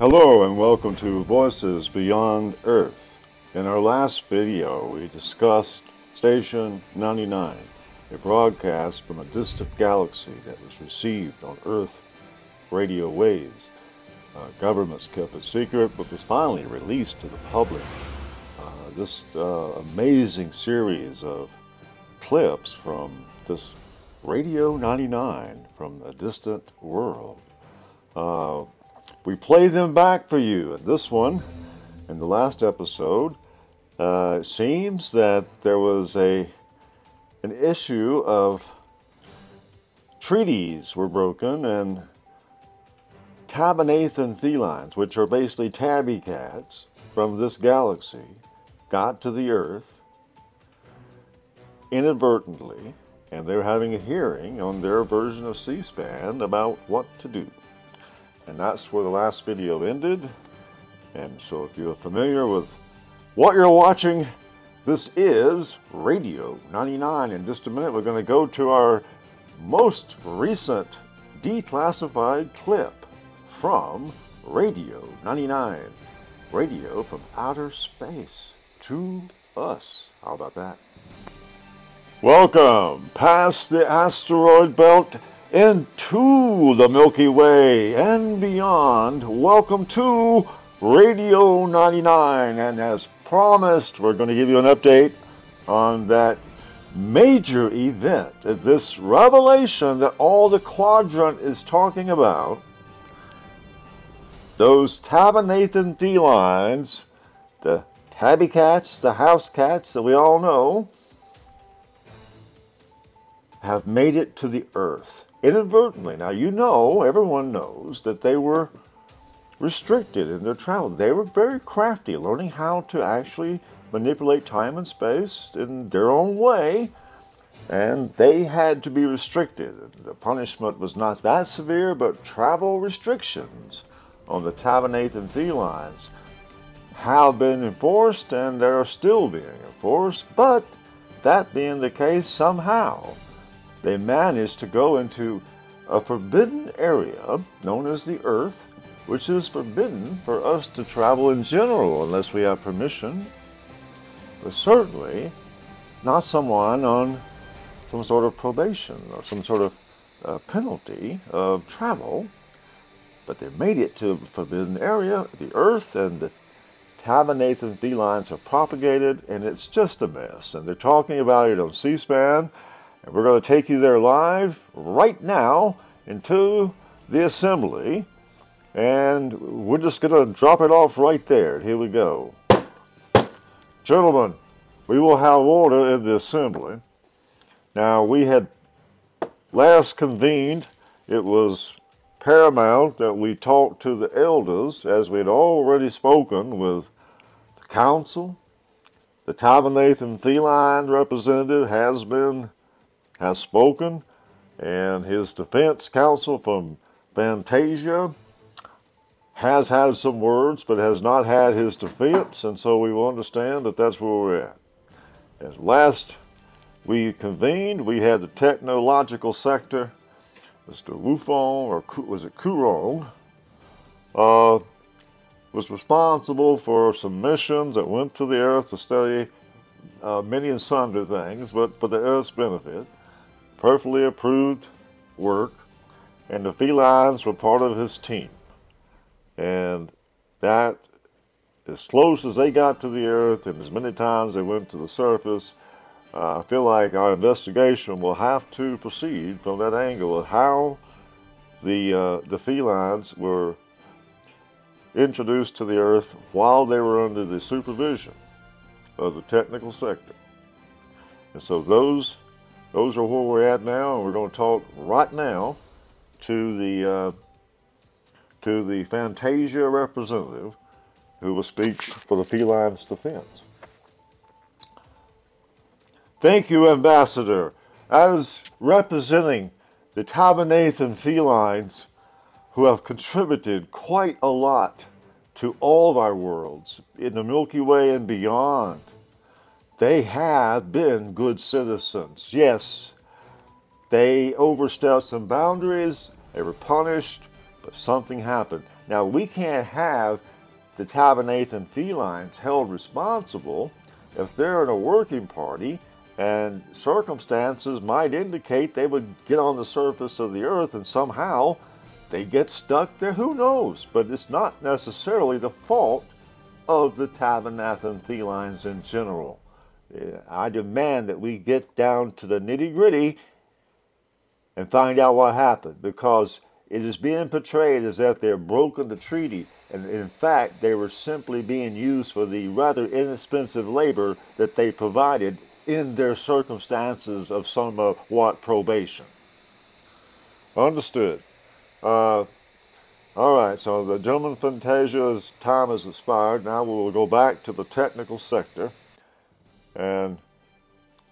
Hello and welcome to Voices Beyond Earth. In our last video, we discussed Station 99, a broadcast from a distant galaxy that was received on Earth radio waves. Governments kept it secret, but was finally released to the public. This amazing series of clips from this Radio 99 from a distant world. We play them back for you. And this one, in the last episode, it seems that there was an issue of treaties were broken and Tabernathan felines, which are basically tabby cats from this galaxy, got to the Earth inadvertently, and they're having a hearing on their version of C-SPAN about what to do. And that's where the last video ended. And so if you're familiar with what you're watching, this is Radio 99. In just a minute, we're going to go to our most recent declassified clip from Radio 99. Radio from outer space to us. How about that? Welcome past the asteroid belt into the Milky Way and beyond. Welcome to Radio 99, and as promised, we're going to give you an update on that major event, this revelation that all the quadrant is talking about. Those Tabernathan felines, the tabby cats, the house cats that we all know, have made it to the Earth inadvertently. Now, you know, everyone knows that they were restricted in their travel. They were very crafty, learning how to actually manipulate time and space in their own way, and they had to be restricted. The punishment was not that severe, but travel restrictions on the Tabernathan felines have been enforced, and they're still being enforced. But that being the case, somehow they managed to go into a forbidden area known as the Earth, which is forbidden for us to travel in general unless we have permission, but certainly not someone on some sort of probation or some sort of penalty of travel. But they made it to a forbidden area, the Earth, and the Tabernathan felines have propagated, and it's just a mess. And they're talking about it on C-SPAN. And we're going to take you there live right now into the assembly. And we're just going to drop it off right there. Here we go. Gentlemen, we will have order in the assembly. Now, we had last convened. It was paramount that we talk to the elders, as we had already spoken with the council. The Tabernathan feline representative has spoken, and his defense counsel from Fantasia has had some words, but has not had his defense, and so we will understand that that's where we're at. As last we convened, we had the technological sector. Mr. Wufong, or was it Kurong, was responsible for some missions that went to the Earth to study many and sundry things, but for the Earth's benefit. Perfectly approved work, and the felines were part of his team. And that, as close as they got to the Earth and as many times they went to the surface, I feel like our investigation will have to proceed from that angle of how the felines were introduced to the Earth while they were under the supervision of the technical sector. And so those are where we're at now, and we're going to talk right now to the Fantasia representative who will speak for the felines' defense. Thank you, Ambassador. As representing the Tabernathan felines who have contributed quite a lot to all of our worlds in the Milky Way and beyond, they have been good citizens. Yes, they overstepped some boundaries, they were punished, but something happened. Now, we can't have the Tabernacan felines held responsible if they're in a working party and circumstances might indicate they would get on the surface of the earth and somehow they get stuck there. Who knows? But it's not necessarily the fault of the Tabernacan felines in general. I demand that we get down to the nitty-gritty and find out what happened, because it is being portrayed as if they're broken the treaty, and in fact they were simply being used for the rather inexpensive labor that they provided in their circumstances of somewhat probation. Understood. All right, so the gentleman Fantasia's time has expired. Now we will go back to the technical sector, and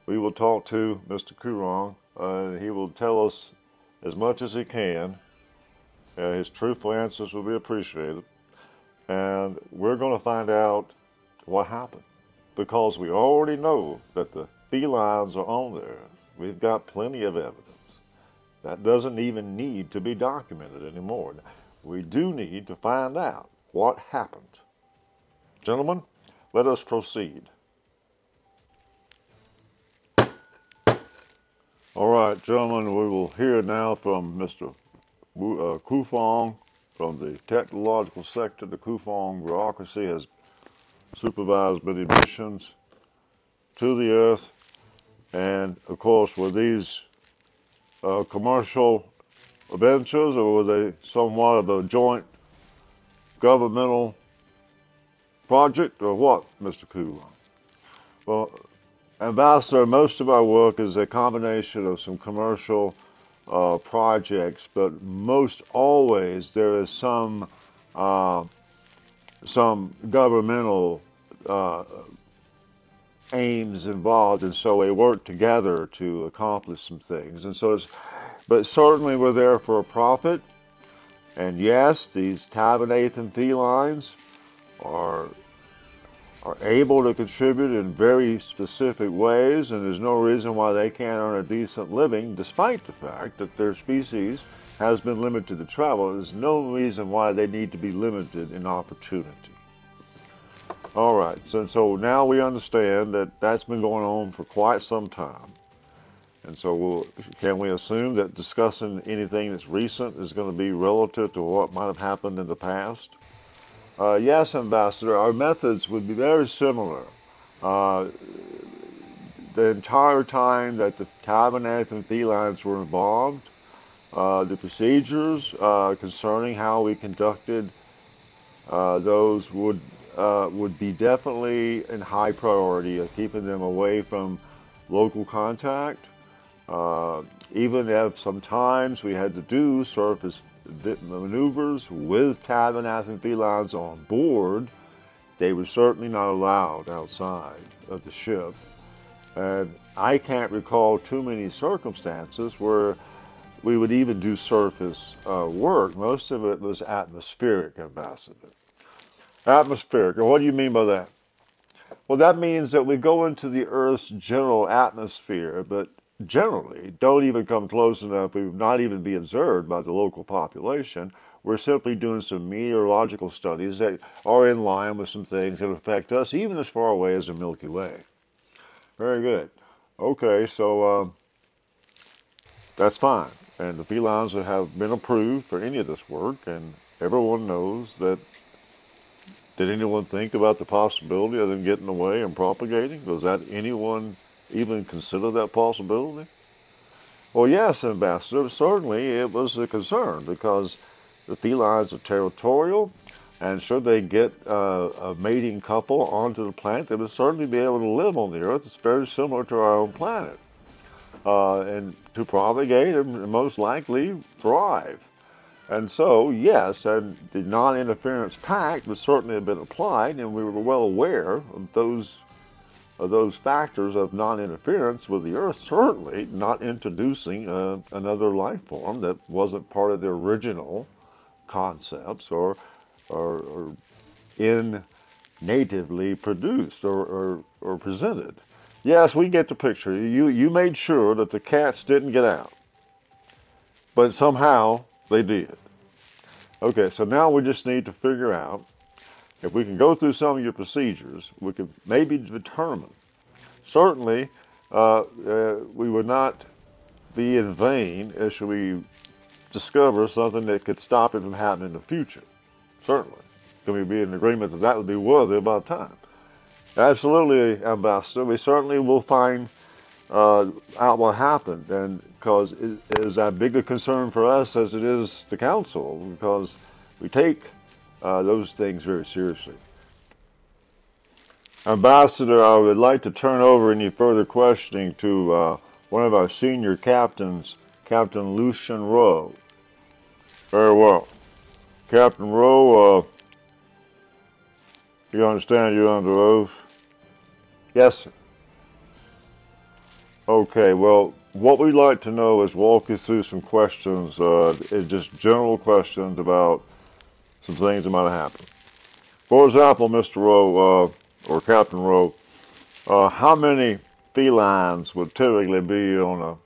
we will talk to Mr. Courant. He will tell us as much as he can. His truthful answers will be appreciated. And we're going to find out what happened, because we already know that the felines are on the earth. We've got plenty of evidence. That doesn't even need to be documented anymore. We do need to find out what happened. Gentlemen, let us proceed. All right, gentlemen, we will hear now from Mr. Kufong from the technological sector. The Kufong bureaucracy has supervised many missions to the Earth, and of course, were these commercial ventures, or were they somewhat of a joint governmental project, or what, Mr. Kufong? Well, Ambassador, most of our work is a combination of some commercial projects, but most always there is some governmental aims involved, and so we work together to accomplish some things. And so, but certainly we're there for a profit. And yes, these Tabernacan felines are able to contribute in very specific ways, and there's no reason why they can't earn a decent living, despite the fact that their species has been limited to travel. There's no reason why they need to be limited in opportunity. All right, so now we understand that that's been going on for quite some time. And so can we assume that discussing anything that's recent is going to be relative to what might have happened in the past? Yes, Ambassador, our methods would be very similar. The entire time that the Tabernacan felines were involved, the procedures concerning how we conducted those would be definitely in high priority of keeping them away from local contact. Even if sometimes we had to do surface maneuvers with Tabernacan felines on board, they were certainly not allowed outside of the ship. And I can't recall too many circumstances where we would even do surface work. Most of it was atmospheric, Ambassador. Atmospheric. And what do you mean by that? Well, that means that we go into the Earth's general atmosphere, but generally don't even come close enough. We would not even be observed by the local population. We're simply doing some meteorological studies that are in line with some things that affect us, even as far away as the Milky Way. Very good. Okay, so that's fine. And the felines have been approved for any of this work, and everyone knows that. Did anyone think about the possibility of them getting away and propagating? Does that anyone even consider that possibility? Well, yes, Ambassador, certainly it was a concern, because the felines are territorial, and should they get a mating couple onto the planet, they would certainly be able to live on the Earth. It's very similar to our own planet. And to propagate and most likely thrive. And so, yes, and the non-interference pact would certainly have been applied, and we were well aware of those factors of non-interference with the Earth, certainly not introducing another life form that wasn't part of the original concepts or in natively produced or presented. Yes, we get the picture. You made sure that the cats didn't get out, but somehow they did. Okay, so now we just need to figure out if we can go through some of your procedures, we could maybe determine. Certainly, we would not be in vain should we discover something that could stop it from happening in the future. Certainly. Can we be in agreement that that would be worthy of our time? Absolutely, Ambassador. We certainly will find out what happened, and because it is a bigger concern for us as it is the Council, because we take those things very seriously. Ambassador, I would like to turn over any further questioning to one of our senior captains, Captain Lucian Rowe. Very well. Captain Rowe, you understand you're under oath? Yes, sir. Okay, well, what we'd like to know is walk you through some questions, just general questions about some things that might have happened. For example, Mr. Rowe, or Captain Rowe, how many felines would typically be on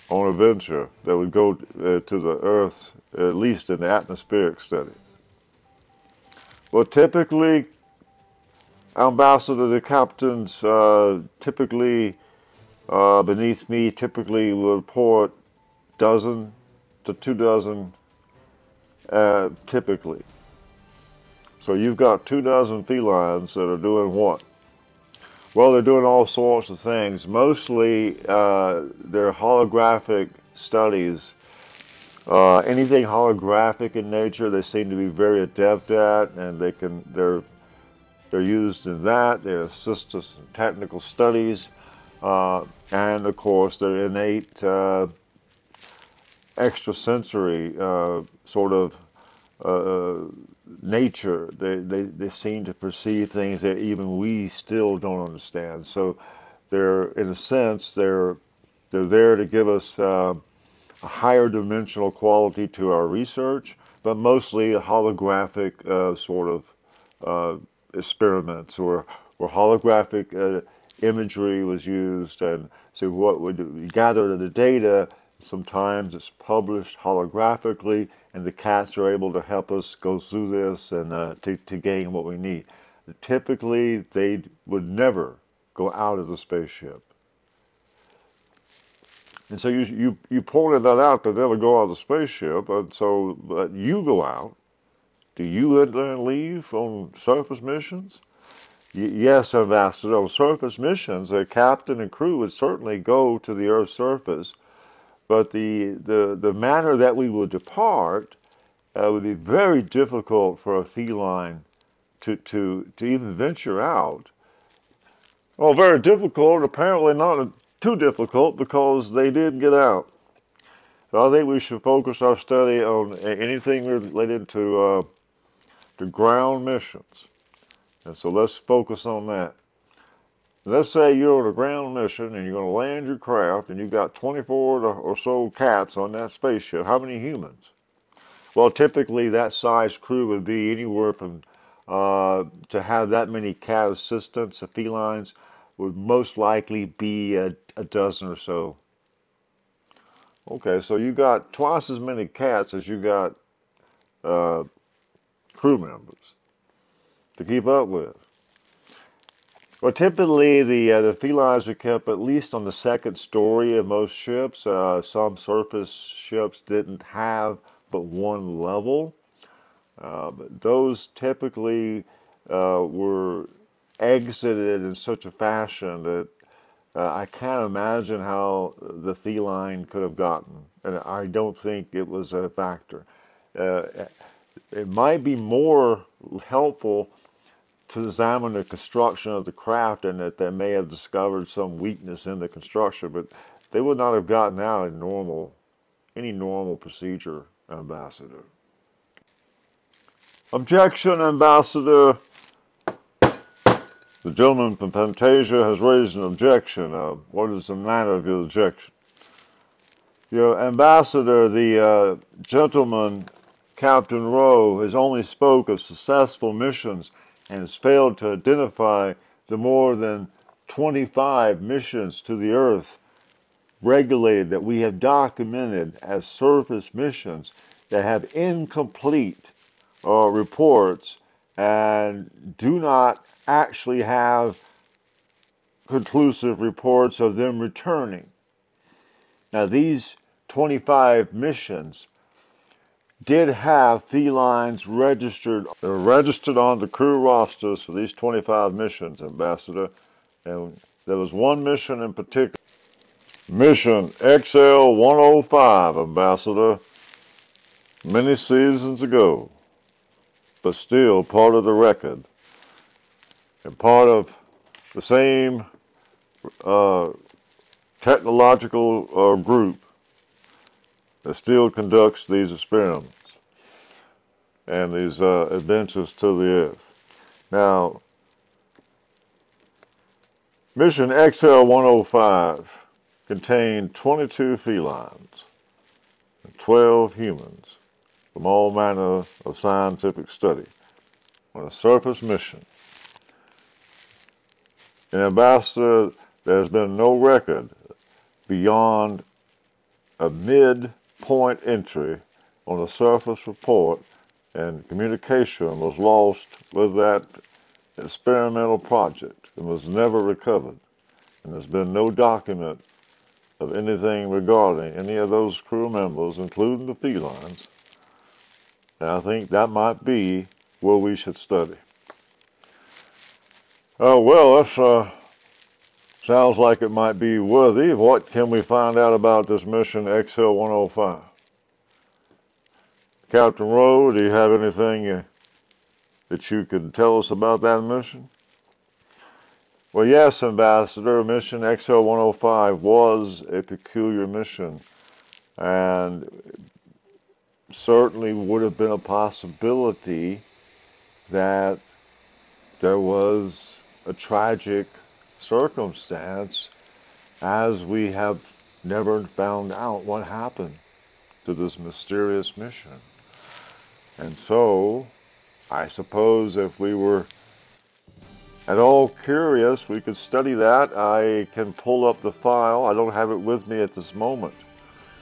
a venture that would go to the Earth, at least in the atmospheric study? Well, typically, Ambassador, the captains typically beneath me typically will report dozen to 2 dozen typically. So you've got 2 dozen felines that are doing what? Well, they're doing all sorts of things. Mostly they're holographic studies. Anything holographic in nature, they seem to be very adept at, and they're used in that. They assist us in technical studies, and of course, their innate extrasensory sort of nature. They seem to perceive things that even we still don't understand. So they're, in a sense, they're there to give us a higher dimensional quality to our research, but mostly a holographic sort of experiments where holographic imagery was used, and so what we gather the data. Sometimes it's published holographically, and the cats are able to help us go through this and to gain what we need. Typically, they would never go out of the spaceship. And so you pointed that out, that they would go out of the spaceship, and so but you go out. Do you then leave on surface missions? Yes, Ambassador. On surface missions, the captain and crew would certainly go to the Earth's surface, but the manner that we would depart would be very difficult for a feline to even venture out. Well, very difficult. Apparently not too difficult, because they did get out. So I think we should focus our study on anything related to ground missions. And so let's focus on that. Let's say you're on a ground mission and you're going to land your craft, and you've got 24 or so cats on that spaceship. How many humans? Well, typically that size crew would be anywhere from, to have that many cat assistants, felines, would most likely be a dozen or so. Okay, so you got twice as many cats as you got crew members to keep up with. Well, typically the felines are kept at least on the second story of most ships. Some surface ships didn't have but one level. But those typically were exited in such a fashion that I can't imagine how the feline could have gotten, and I don't think it was a factor. It might be more helpful to examine the construction of the craft, and that they may have discovered some weakness in the construction, but they would not have gotten out in any normal procedure, Ambassador. Objection, Ambassador. The gentleman from Fantasia has raised an objection. What is the matter of your objection? Your Ambassador, the gentleman, Captain Rowe, has only spoke of successful missions and has failed to identify the more than 25 missions to the Earth regulated that we have documented as surface missions. that have incomplete reports and do not actually have conclusive reports of them returning. Now, these 25 missions did have felines registered. They were registered on the crew rosters for these 25 missions, Ambassador. And there was one mission in particular, Mission XL 105, Ambassador, many seasons ago, but still part of the record and part of the same technological group that still conducts these experiments and these adventures to the Earth. Now, Mission XL 105 contained 22 felines and 12 humans from all manner of scientific study on a surface mission. And Ambassador, there's been no record beyond a mid-point entry on a surface report, and communication was lost with that experimental project and was never recovered. And there's been no document of anything regarding any of those crew members, including the felines. And I think that might be where we should study. Well, that sounds like it might be worthy. What can we find out about this mission XL 105? Captain Rowe, do you have anything that you could tell us about that mission? Well, yes, Ambassador. Mission XL 105 was a peculiar mission, and certainly would have been a possibility that there was a tragic circumstance, as we have never found out what happened to this mysterious mission. And so, I suppose if we were at all curious, we could study that. I can pull up the file. I don't have it with me at this moment.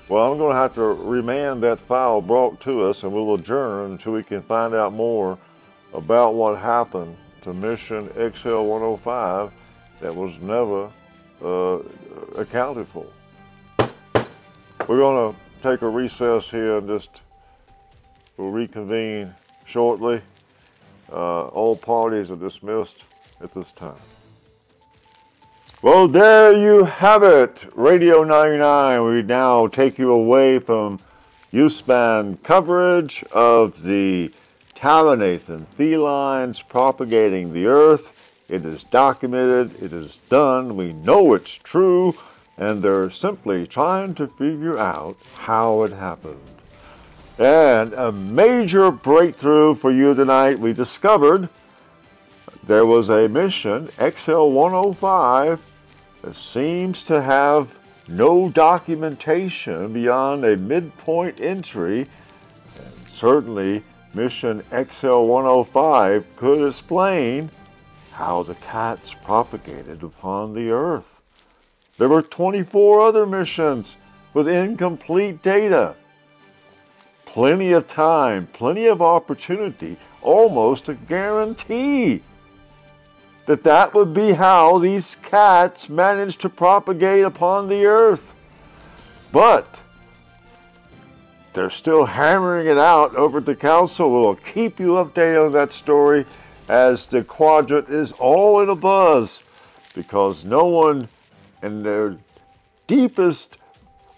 Well, I'm going to have to remand that file brought to us, and we'll adjourn until we can find out more about what happened to Mission XL 105 that was never accounted for. We're going to take a recess here and we'll reconvene shortly. All parties are dismissed at this time. Well, there you have it. Radio 99. We now take you away from U-span coverage of the Taranathan felines propagating the Earth. It is documented. It is done. We know it's true. And they're simply trying to figure out how it happened. And a major breakthrough for you tonight. We discovered there was a mission, XL 105, that seems to have no documentation beyond a midpoint entry. And certainly, Mission XL 105 could explain how the cats propagated upon the Earth. There were 24 other missions with incomplete data. Plenty of time, plenty of opportunity, almost a guarantee that would be how these cats managed to propagate upon the Earth. But they're still hammering it out over at the council. We'll keep you updated on that story as the quadrant is all in a buzz, because no one in their deepest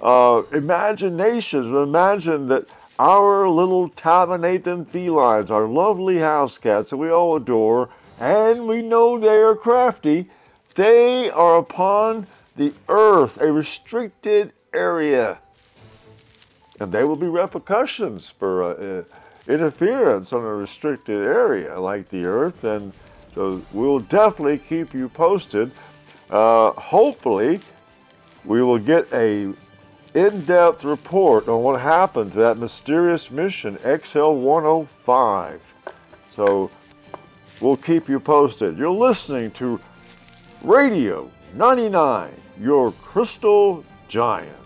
imaginations would imagine that our little Taranathan felines, our lovely house cats that we all adore, and we know they are crafty, they are upon the Earth, a restricted area. And there will be repercussions for interference on a restricted area like the Earth, and so we'll definitely keep you posted. Hopefully, we will get a in-depth report on what happened to that mysterious mission, XL 105. So, we'll keep you posted. You're listening to Radio 99, your crystal giant.